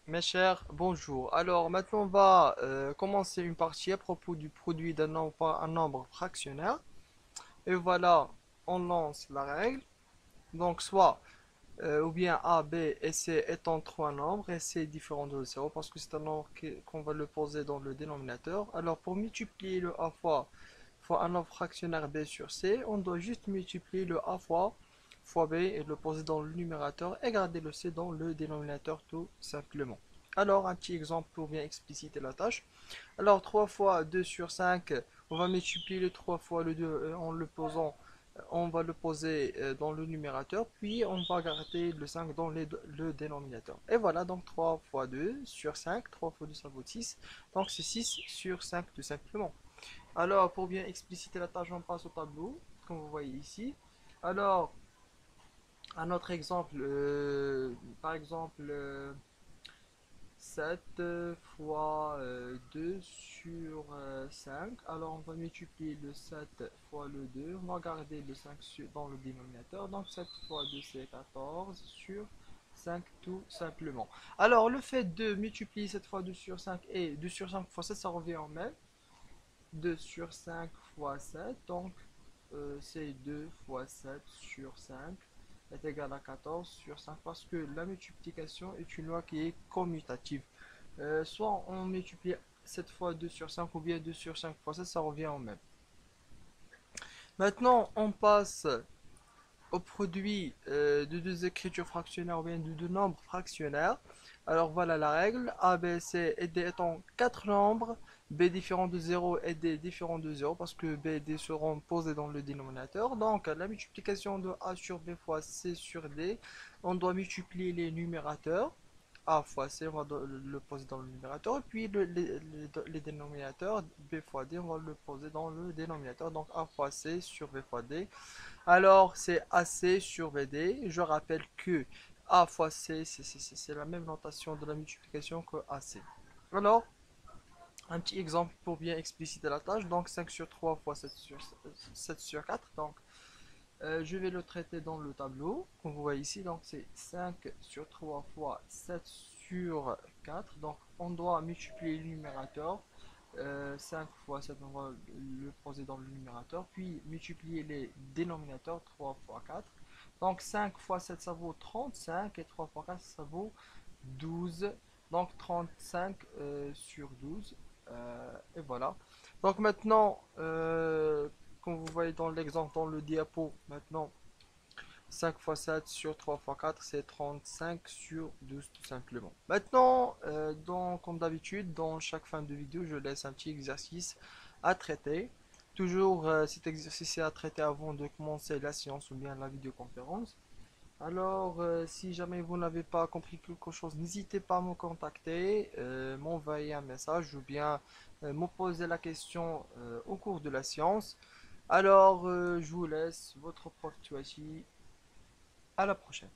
Mes chers, bonjour. Alors maintenant on va commencer une partie à propos du produit un nombre fractionnaire. Et voilà, on lance la règle. Donc soit ou bien A, B et C étant trois nombres et C est différent de zéro parce que c'est un nombre qu'on va le poser dans le dénominateur. Alors pour multiplier le A fois un nombre fractionnaire B sur C, on doit juste multiplier le A fois B et le poser dans le numérateur et garder le C dans le dénominateur tout simplement. Alors un petit exemple pour bien expliciter la tâche. Alors 3 fois 2 sur 5, on va multiplier le 3 fois le 2 en le posant, on va le poser dans le numérateur, puis on va garder le 5 dans le dénominateur. Et voilà, donc 3 fois 2 sur 5, 3 fois 2 ça vaut 6, donc c'est 6 sur 5 tout simplement. Alors pour bien expliciter la tâche, on passe au tableau, comme vous voyez ici. Alors, un autre exemple, par exemple, 7 fois 2 sur 5. Alors on va multiplier le 7 fois le 2. On va garder le 5 dans le dénominateur. Donc 7 fois 2 c'est 14 sur 5 tout simplement. Alors le fait de multiplier 7 fois 2 sur 5 et 2 sur 5 fois 7 ça revient en même. 2 sur 5 fois 7. Donc c'est 2 fois 7 sur 5 est égal à 14 sur 5 parce que la multiplication est une loi qui est commutative. Soit on multiplie 7 fois 2 sur 5 ou bien 2 sur 5 fois 7, ça revient au même. Maintenant, on passe au produit de deux écritures fractionnaires ou bien de deux nombres fractionnaires. Alors voilà la règle. A, B, C et D étant quatre nombres, B différent de zéro et D différent de zéro parce que B et D seront posés dans le dénominateur. Donc la multiplication de A sur B fois C sur D, on doit multiplier les numérateurs. A fois C, on va le poser dans le numérateur. Et puis les dénominateurs, B fois D, on va le poser dans le dénominateur. Donc A fois C sur B fois D. Alors, c'est AC sur VD. Je rappelle que A fois C, c'est la même notation de la multiplication que AC. Alors, un petit exemple pour bien expliciter la tâche. Donc, 5 sur 3 fois 7 sur 4. Donc, je vais le traiter dans le tableau, comme vous voyez ici. Donc, c'est 5 sur 3 fois 7 sur 4. Donc, on doit multiplier le numérateur. 5 fois 7, on va le poser dans le numérateur. Puis, multiplier les dénominateurs 3 fois 4. Donc, 5 fois 7, ça vaut 35. Et 3 fois 4, ça vaut 12. Donc, 35 sur 12. Et voilà. Donc, maintenant, comme vous voyez dans l'exemple, dans le diapo, maintenant, 5 fois 7 sur 3 fois 4, c'est 35 sur 12 tout simplement. Maintenant, comme d'habitude, dans chaque fin de vidéo, je laisse un petit exercice à traiter. Toujours, cet exercice est à traiter avant de commencer la séance ou bien la vidéoconférence. Alors, si jamais vous n'avez pas compris quelque chose, n'hésitez pas à me contacter, m'envoyer un message ou bien me poser la question au cours de la séance. Alors, je vous laisse, votre prof Touachi. À la prochaine.